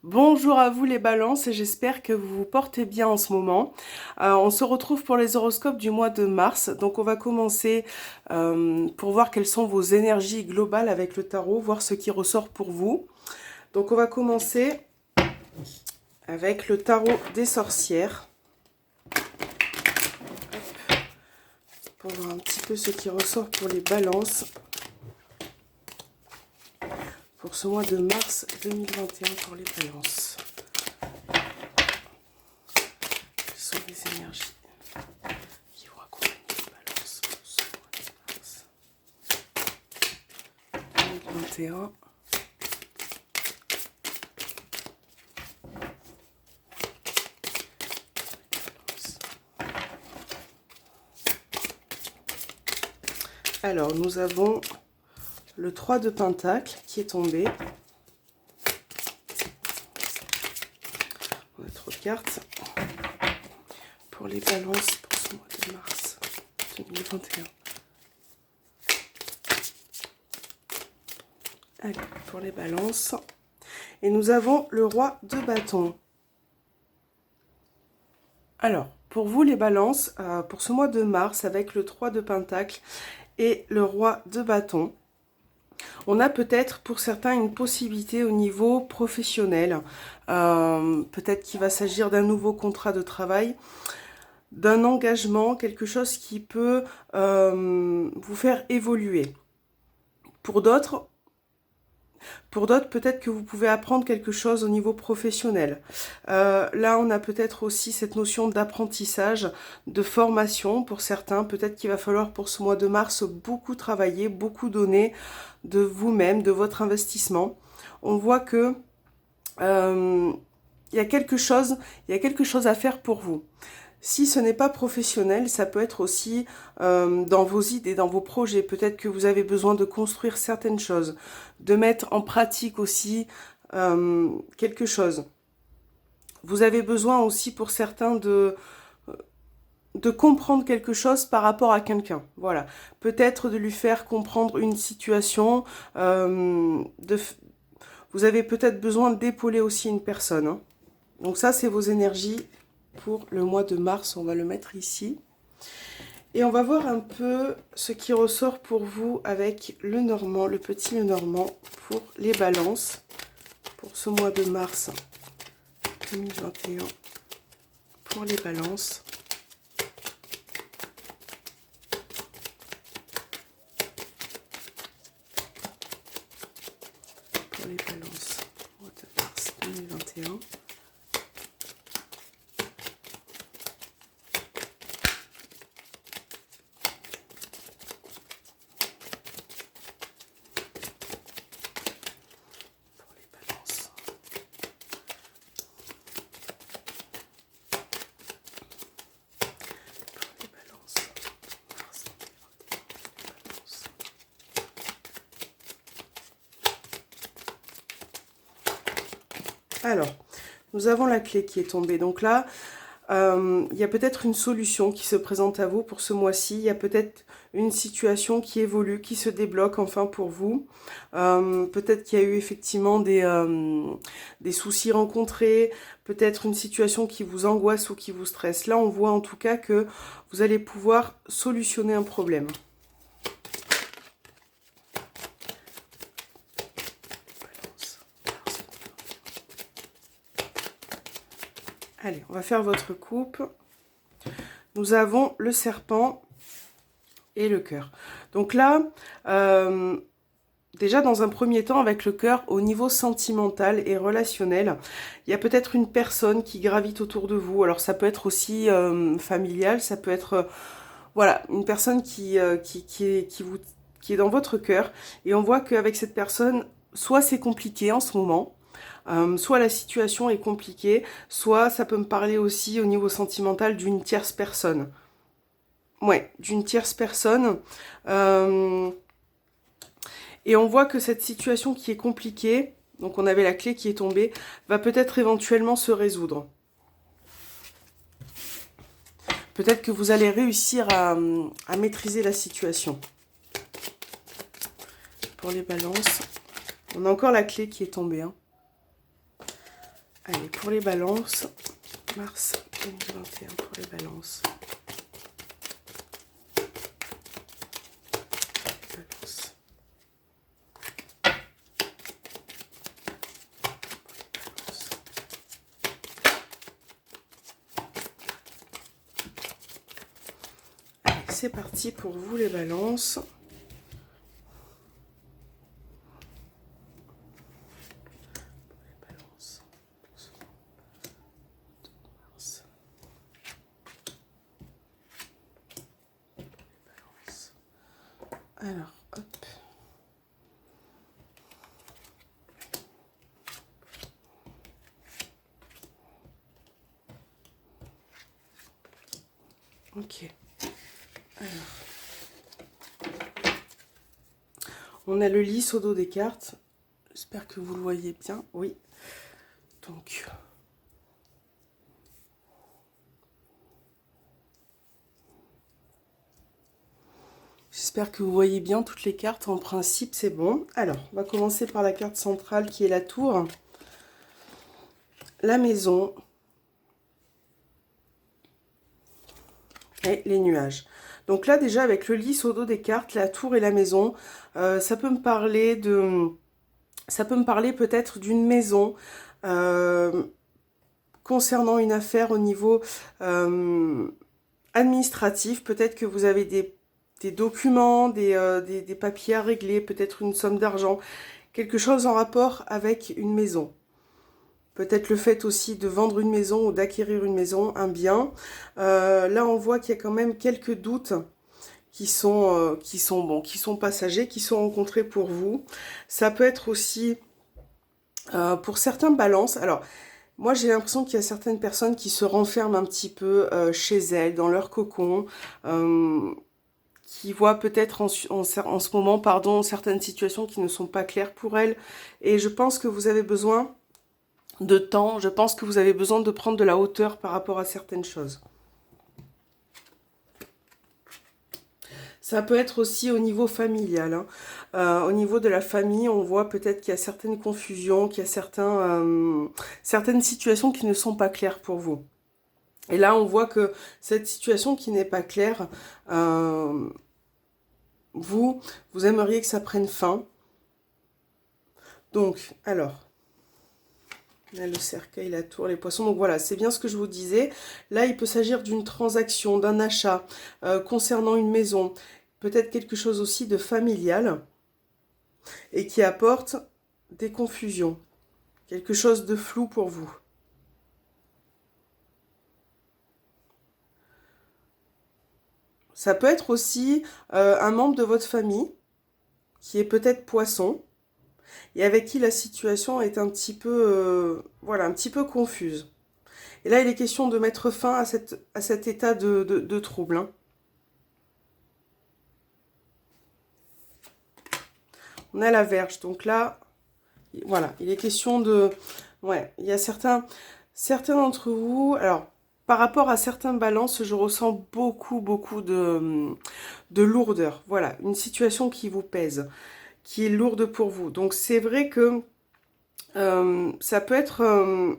Bonjour à vous les balances et j'espère que vous vous portez bien en ce moment. On se retrouve pour les horoscopes du mois de mars. Donc on va commencer pour voir quelles sont vos énergies globales avec le tarot, voir ce qui ressort pour vous. Donc on va commencer avec le tarot des sorcières. Pour voir un petit peu ce qui ressort pour les balances. Pour ce mois de mars 2021 pour les balances. Quelles sont les énergies qui vont accompagner les balances pour ce mois de mars 2021. Alors, nous avons le 3 de Pentacle qui est tombé. On a trop de cartes pour les balances pour ce mois de mars 2021. Allez, pour les balances. Et nous avons le roi de bâton. Alors, pour vous les balances, pour ce mois de mars, avec le 3 de Pentacle et le roi de bâton, on a peut-être pour certains une possibilité au niveau professionnel. Peut-être qu'il va s'agir d'un nouveau contrat de travail, d'un engagement, quelque chose qui peut vous faire évoluer. Pour d'autres, peut-être que vous pouvez apprendre quelque chose au niveau professionnel. Là, on a peut-être aussi cette notion d'apprentissage, de formation pour certains. Peut-être qu'il va falloir pour ce mois de mars beaucoup travailler, beaucoup donner de vous-même, de votre investissement. On voit que il y a quelque chose à faire pour vous. Si ce n'est pas professionnel, ça peut être aussi dans vos idées, dans vos projets. Peut-être que vous avez besoin de construire certaines choses, de mettre en pratique aussi quelque chose. Vous avez besoin aussi pour certains de comprendre quelque chose par rapport à quelqu'un. Voilà. Peut-être de lui faire comprendre une situation. Vous avez peut-être besoin d'épauler aussi une personne. Hein. Donc ça, c'est vos énergies pour le mois de mars, on va le mettre ici. Et on va voir un peu ce qui ressort pour vous avec le Normand, le petit Lenormand pour les balances. Pour ce mois de mars 2021, pour les balances. Pour les balances, mois de mars 2021. Alors, nous avons la clé qui est tombée. Donc là, il y a peut-être une solution qui se présente à vous pour ce mois-ci. Il y a peut-être une situation qui évolue, qui se débloque enfin pour vous. Peut-être qu'il y a eu effectivement des soucis rencontrés. Peut-être une situation qui vous angoisse ou qui vous stresse. Là, on voit en tout cas que vous allez pouvoir solutionner un problème. Allez, on va faire votre coupe. Nous avons le serpent et le cœur. Donc là, déjà dans un premier temps avec le cœur, au niveau sentimental et relationnel, il y a peut-être une personne qui gravite autour de vous. Alors ça peut être aussi familial, ça peut être voilà, une personne qui est dans votre cœur. Et on voit qu'avec cette personne, soit c'est compliqué en ce moment, soit la situation est compliquée, soit ça peut me parler aussi au niveau sentimental d'une tierce personne. Ouais, d'une tierce personne. Et on voit que cette situation qui est compliquée, donc on avait la clé qui est tombée, va peut-être éventuellement se résoudre. Peut-être que vous allez réussir à maîtriser la situation. Pour les balances, on a encore la clé qui est tombée. Hein. Allez, pour les balances, mars 2021 pour les balances. C'est parti pour vous les balances. Alors, hop. Ok. Alors. On a le lys au dos des cartes. J'espère que vous le voyez bien. Oui. Donc. J'espère que vous voyez bien toutes les cartes. En principe, c'est bon. Alors, on va commencer par la carte centrale qui est la tour. La maison. Et les nuages. Donc là, déjà, avec le lys au dos des cartes, la tour et la maison, ça peut me parler de... Ça peut me parler peut-être d'une maison concernant une affaire au niveau administratif. Peut-être que vous avez des documents, des papiers à régler, peut-être une somme d'argent, quelque chose en rapport avec une maison. Peut-être le fait aussi de vendre une maison ou d'acquérir une maison, un bien. Là, on voit qu'il y a quand même quelques doutes qui sont passagers, qui sont rencontrés pour vous. Ça peut être aussi pour certains balances. Alors, moi, j'ai l'impression qu'il y a certaines personnes qui se renferment un petit peu chez elles, dans leur cocon, qui voient peut-être en ce moment, pardon, certaines situations qui ne sont pas claires pour elles. Et je pense que vous avez besoin de temps, je pense que vous avez besoin de prendre de la hauteur par rapport à certaines choses. Ça peut être aussi au niveau familial. Hein. Au niveau de la famille, on voit peut-être qu'il y a certaines confusions, qu'il y a certaines situations qui ne sont pas claires pour vous. Et là, on voit que cette situation qui n'est pas claire, vous aimeriez que ça prenne fin. Donc, alors... Là, le cercueil, la tour, les poissons. Donc voilà, c'est bien ce que je vous disais. Là, il peut s'agir d'une transaction, d'un achat concernant une maison. Peut-être quelque chose aussi de familial et qui apporte des confusions. Quelque chose de flou pour vous. Ça peut être aussi un membre de votre famille qui est peut-être poisson et avec qui la situation est un petit peu, voilà, un petit peu confuse. Et là, il est question de mettre fin à cet état de trouble. Hein. On a la Vierge, donc là, voilà, il est question de... Ouais, il y a certains d'entre vous... Alors, par rapport à certains balances, je ressens beaucoup de lourdeur. Voilà, une situation qui vous pèse, qui est lourde pour vous. Donc, c'est vrai que ça peut être...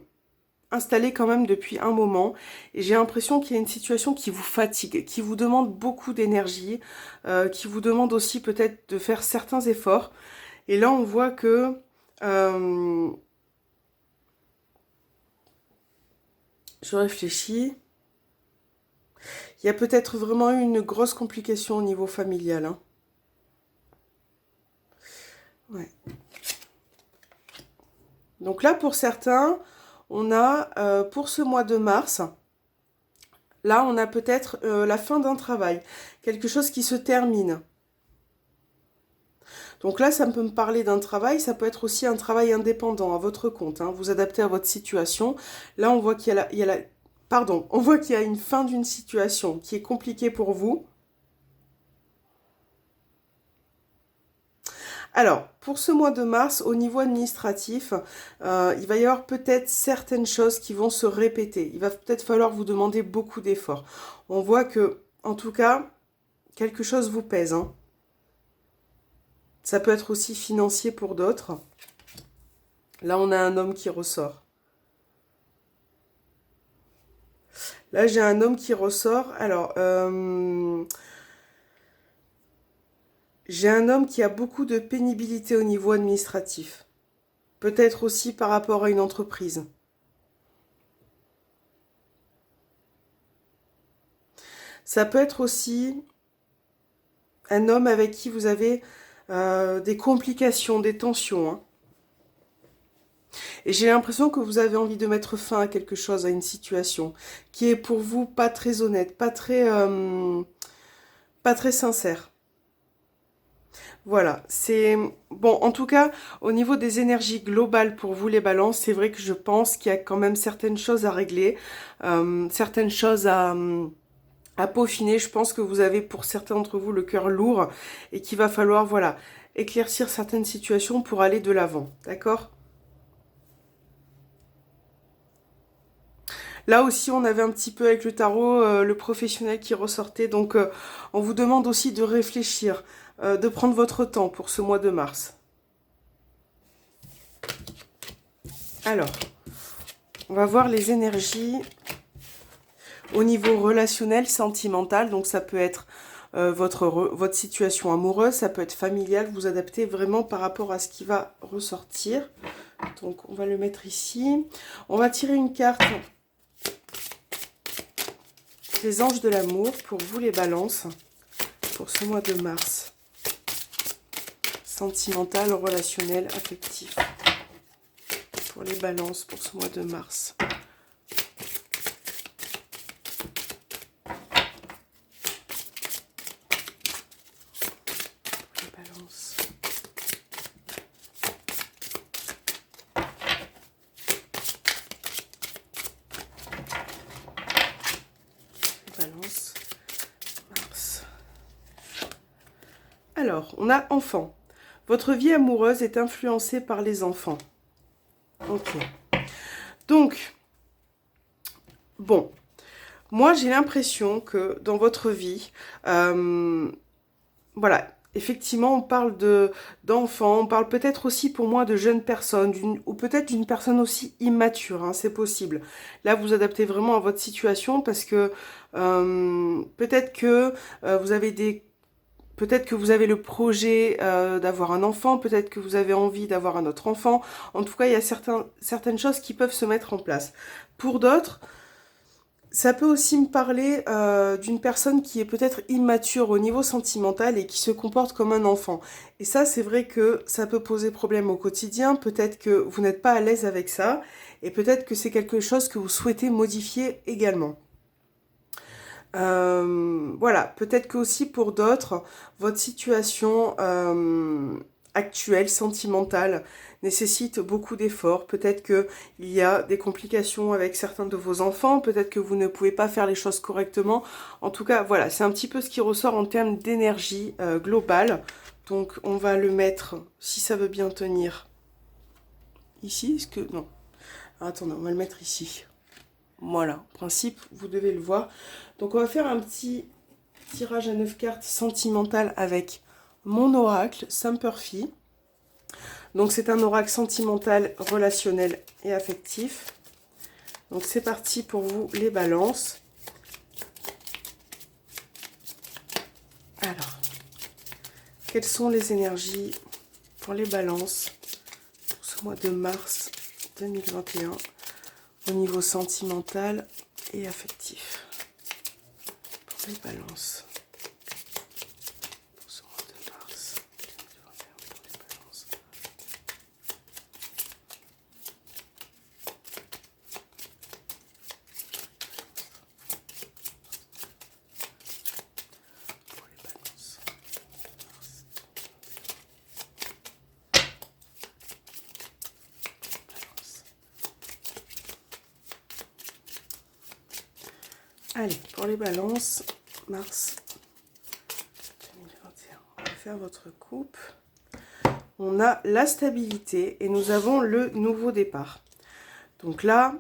installé quand même depuis un moment et j'ai l'impression qu'il y a une situation qui vous fatigue, qui vous demande beaucoup d'énergie, qui vous demande aussi peut-être de faire certains efforts. Et là, on voit que je réfléchis. Il y a peut-être vraiment eu une grosse complication au niveau familial. Hein. Ouais. Donc là, pour certains, on a, pour ce mois de mars, là, on a peut-être la fin d'un travail. Quelque chose qui se termine. Donc là, ça peut me parler d'un travail, ça peut être aussi un travail indépendant à votre compte. Hein, vous adaptez à votre situation. Là, on voit qu'il y a on voit qu'il y a une fin d'une situation qui est compliquée pour vous. Alors, pour ce mois de mars, au niveau administratif, il va y avoir peut-être certaines choses qui vont se répéter. Il va peut-être falloir vous demander beaucoup d'efforts. On voit que, en tout cas, quelque chose vous pèse. Hein. Ça peut être aussi financier pour d'autres. Là, on a un homme qui ressort. Là, j'ai un homme qui ressort. Alors, j'ai un homme qui a beaucoup de pénibilité au niveau administratif. Peut-être aussi par rapport à une entreprise. Ça peut être aussi un homme avec qui vous avez des complications, des tensions, hein. Et j'ai l'impression que vous avez envie de mettre fin à quelque chose, à une situation, qui est pour vous pas très honnête, pas très sincère. Voilà, c'est... Bon, en tout cas, au niveau des énergies globales pour vous les balances, c'est vrai que je pense qu'il y a quand même certaines choses à régler, certaines choses à peaufiner. Je pense que vous avez pour certains d'entre vous le cœur lourd et qu'il va falloir, voilà, éclaircir certaines situations pour aller de l'avant, d'accord? Là aussi, on avait un petit peu avec le tarot le professionnel qui ressortait. Donc, on vous demande aussi de réfléchir, de prendre votre temps pour ce mois de mars. Alors, on va voir les énergies au niveau relationnel, sentimental. Donc, ça peut être votre situation amoureuse, ça peut être familial. Vous adaptez vraiment par rapport à ce qui va ressortir. Donc, on va le mettre ici. On va tirer une carte des anges de l'amour pour vous les balances pour ce mois de mars. Sentimental, relationnel, affectif. Pour les balances pour ce mois de mars. Pour les balances. Les balances, mars. Alors, on a enfant. Votre vie amoureuse est influencée par les enfants. Ok. Donc, bon, moi j'ai l'impression que dans votre vie, voilà, effectivement on parle d'enfants, on parle peut-être aussi pour moi de jeunes personnes, ou peut-être d'une personne aussi immature, hein, c'est possible. Là vous adaptez vraiment à votre situation parce que peut-être que vous avez des... Peut-être que vous avez le projet d'avoir un enfant, peut-être que vous avez envie d'avoir un autre enfant. En tout cas, il y a certaines choses qui peuvent se mettre en place. Pour d'autres, ça peut aussi me parler d'une personne qui est peut-être immature au niveau sentimental et qui se comporte comme un enfant. Et ça, c'est vrai que ça peut poser problème au quotidien. Peut-être que vous n'êtes pas à l'aise avec ça et peut-être que c'est quelque chose que vous souhaitez modifier également. Voilà, peut-être que aussi pour d'autres, votre situation actuelle, sentimentale, nécessite beaucoup d'efforts. Peut-être qu'il y a des complications avec certains de vos enfants, peut-être que vous ne pouvez pas faire les choses correctement. En tout cas, voilà, c'est un petit peu ce qui ressort en termes d'énergie globale. Donc on va le mettre, si ça veut bien tenir, ici. Est-ce que... Non. Attendez, on va le mettre ici. Voilà, en principe, vous devez le voir. Donc on va faire un petit tirage à 9 cartes sentimental avec mon oracle, Saint-Purphy. Donc c'est un oracle sentimental, relationnel et affectif. Donc c'est parti pour vous les balances. Alors, quelles sont les énergies pour les balances pour ce mois de mars 2021 au niveau sentimental et affectif? Pour les balances. Pour ce mois de mars 2021 pour les balances. Pour les balances. Allez, pour les balances, mars 2021. On va faire votre coupe. On a la stabilité et nous avons le nouveau départ. Donc là,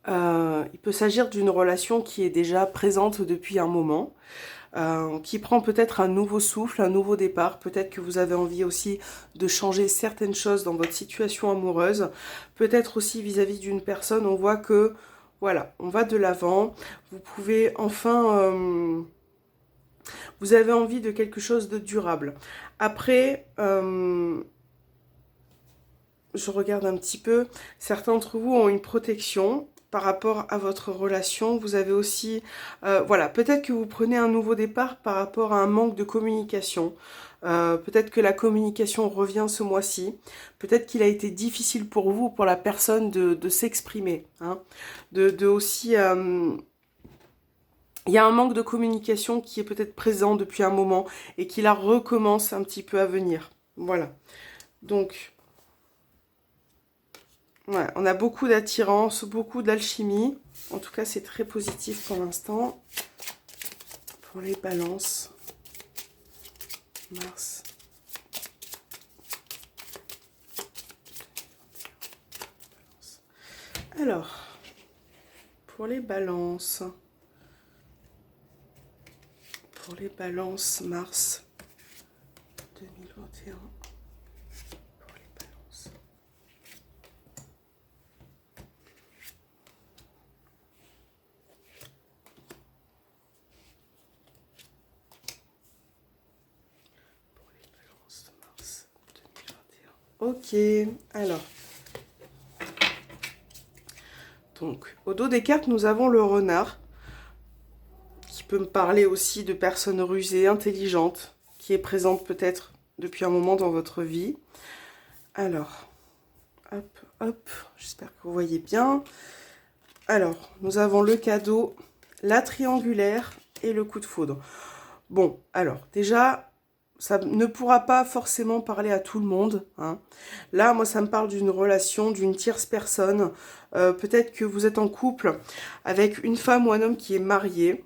il peut s'agir d'une relation qui est déjà présente depuis un moment, qui prend peut-être un nouveau souffle, un nouveau départ. Peut-être que vous avez envie aussi de changer certaines choses dans votre situation amoureuse. Peut-être aussi vis-à-vis d'une personne, on voit que Voilà, on va de l'avant. Vous pouvez enfin... vous avez envie de quelque chose de durable. Après, je regarde un petit peu. Certains d'entre vous ont une protection par rapport à votre relation. Vous avez aussi... voilà, peut-être que vous prenez un nouveau départ par rapport à un manque de communication. Peut-être que la communication revient ce mois-ci. Peut-être qu'il a été difficile pour vous, pour la personne, de s'exprimer. Hein. De aussi... il y a un manque de communication qui est peut-être présent depuis un moment et qui la recommence un petit peu à venir. Voilà. Donc, ouais, on a beaucoup d'attirance, beaucoup d'alchimie. En tout cas, c'est très positif pour l'instant. Pour les balances. Mars. Alors, pour les balances. Pour les balances, mars 2021. Pour les balances. Pour les balances, mars 2021. Ok, alors. Donc, au dos des cartes, nous avons le renard. Qui peut me parler aussi de personnes rusées, intelligentes, qui est présente peut-être depuis un moment dans votre vie. Alors, hop, hop, j'espère que vous voyez bien. Alors, nous avons le cadeau, la triangulaire et le coup de foudre. Bon, alors, déjà, ça ne pourra pas forcément parler à tout le monde. Hein. Là, moi, ça me parle d'une relation, d'une tierce personne. Peut-être que vous êtes en couple avec une femme ou un homme qui est marié.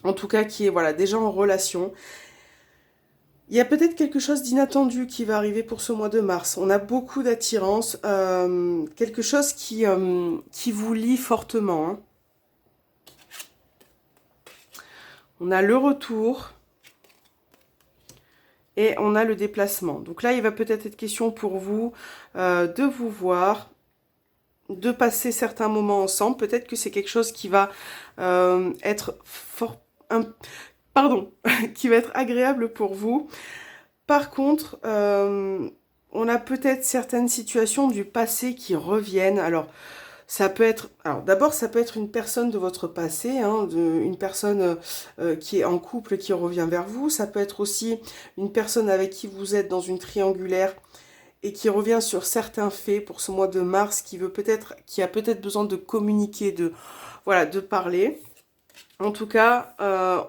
En tout cas, qui est voilà, déjà en relation. Il y a peut-être quelque chose d'inattendu qui va arriver pour ce mois de mars. On a beaucoup d'attirance, quelque chose qui vous lie fortement. Hein. On a le retour et on a le déplacement. Donc là, il va peut-être être question pour vous de vous voir, de passer certains moments ensemble. Peut-être que c'est quelque chose qui va être fort... pardon, qui va être agréable pour vous. Par contre, on a peut-être certaines situations du passé qui reviennent. Alors, ça peut être... Alors, d'abord, ça peut être une personne de votre passé, hein, une personne qui est en couple qui revient vers vous. Ça peut être aussi une personne avec qui vous êtes dans une triangulaire et qui revient sur certains faits pour ce mois de mars, qui a peut-être besoin de communiquer, voilà, de parler. En tout cas,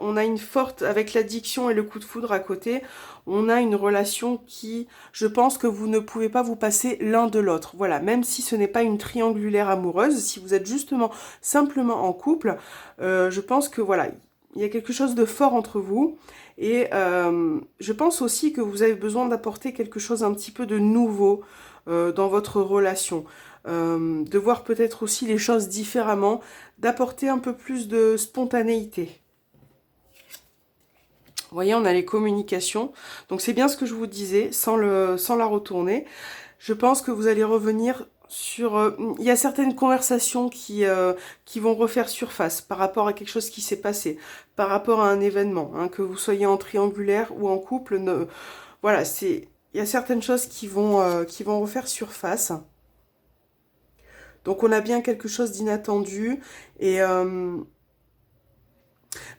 on a une forte, avec l'addiction et le coup de foudre à côté, on a une relation qui, je pense que vous ne pouvez pas vous passer l'un de l'autre. Voilà, même si ce n'est pas une triangulaire amoureuse, si vous êtes justement simplement en couple, je pense que voilà, il y a quelque chose de fort entre vous. Et je pense aussi que vous avez besoin d'apporter quelque chose un petit peu de nouveau dans votre relation. De voir peut-être aussi les choses différemment, d'apporter un peu plus de spontanéité. Vous voyez, on a les communications. Donc c'est bien ce que je vous disais, sans la retourner. Je pense que vous allez revenir sur... il y a certaines conversations qui vont refaire surface par rapport à quelque chose qui s'est passé, par rapport à un événement, hein, que vous soyez en triangulaire ou en couple. Voilà, il y a certaines choses qui vont refaire surface. Donc on a bien quelque chose d'inattendu et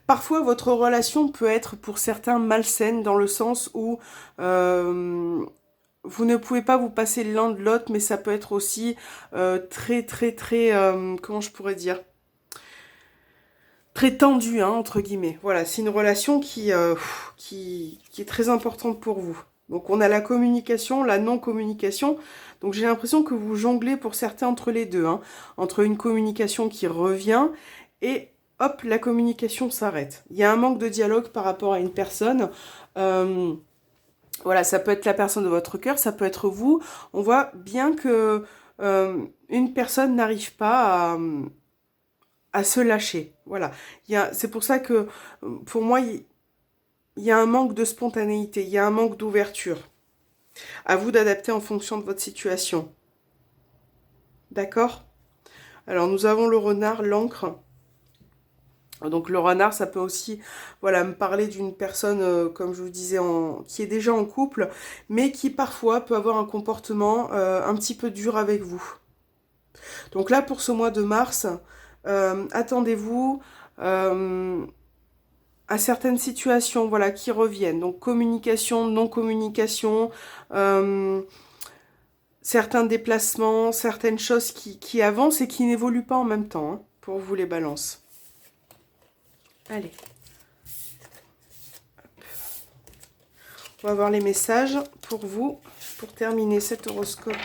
parfois votre relation peut être pour certains malsaine dans le sens où vous ne pouvez pas vous passer l'un de l'autre, mais ça peut être aussi très comment je pourrais dire, très tendu, hein, entre guillemets. Voilà, c'est une relation qui est très importante pour vous. Donc on a la communication, la non-communication. Donc j'ai l'impression que vous jonglez pour certains entre les deux. Hein, entre une communication qui revient et hop, la communication s'arrête. Il y a un manque de dialogue par rapport à une personne. Voilà, ça peut être la personne de votre cœur, ça peut être vous. On voit bien que une personne n'arrive pas à se lâcher. Voilà. C'est pour ça que pour moi, il y a un manque de spontanéité, il y a un manque d'ouverture. À vous d'adapter en fonction de votre situation. D'accord ? Alors, nous avons le renard, l'encre. Donc le renard, ça peut aussi, voilà, me parler d'une personne, comme je vous disais, qui est déjà en couple, mais qui parfois peut avoir un comportement un petit peu dur avec vous. Donc là, pour ce mois de mars, attendez-vous à certaines situations, voilà, qui reviennent. Donc communication, non-communication, certains déplacements, certaines choses qui avancent et qui n'évoluent pas en même temps, hein, pour vous les balances. Allez. On va voir les messages pour vous, pour terminer cet horoscope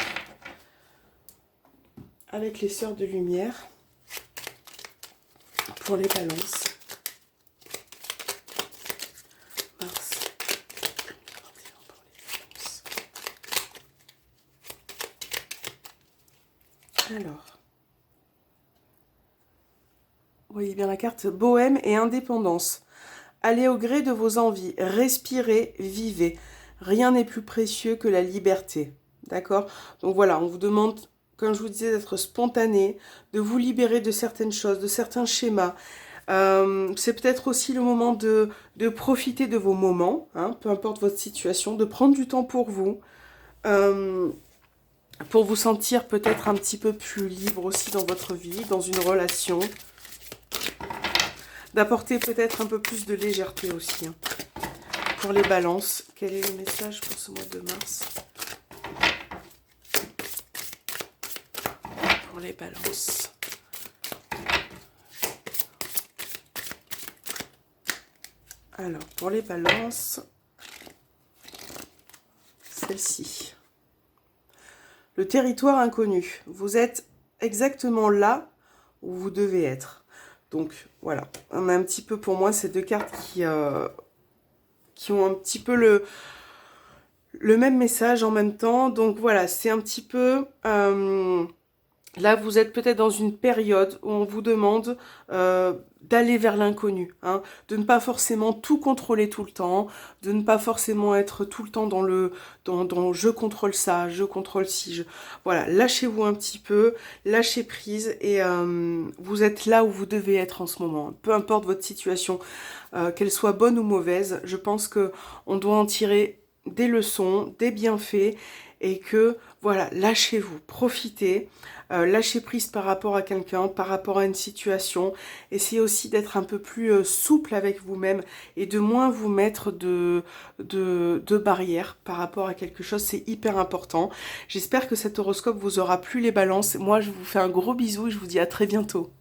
avec les sœurs de lumière, pour les balances. Mars. Alors, vous voyez bien la carte bohème et indépendance. Allez au gré de vos envies, respirez, vivez. Rien n'est plus précieux que la liberté. D'accord? Donc voilà, on vous demande, comme je vous disais, d'être spontané, de vous libérer de certaines choses, de certains schémas. C'est peut-être aussi le moment de profiter de vos moments, hein, peu importe votre situation, de prendre du temps pour vous sentir peut-être un petit peu plus libre aussi dans votre vie, dans une relation. D'apporter peut-être un peu plus de légèreté aussi, hein. Pour les balances, quel est le message pour ce mois de mars? Pour les balances. Alors, pour les balances, celle-ci. Le territoire inconnu. Vous êtes exactement là où vous devez être. Donc, voilà. On a un petit peu, pour moi, ces deux cartes qui ont un petit peu le même message en même temps. Donc, voilà, c'est un petit peu... là, vous êtes peut-être dans une période où on vous demande d'aller vers l'inconnu, hein, de ne pas forcément tout contrôler tout le temps, de ne pas forcément être tout le temps dans je contrôle ça, je contrôle ci. Voilà, lâchez-vous un petit peu, lâchez prise et vous êtes là où vous devez être en ce moment. Peu importe votre situation, qu'elle soit bonne ou mauvaise, je pense que on doit en tirer des leçons, des bienfaits et que, voilà, lâchez-vous, profitez. Lâcher prise par rapport à quelqu'un, par rapport à une situation. Essayez aussi d'être un peu plus souple avec vous-même et de moins vous mettre de barrières par rapport à quelque chose. C'est hyper important. J'espère que cet horoscope vous aura plu les balances. Moi, je vous fais un gros bisou et je vous dis à très bientôt.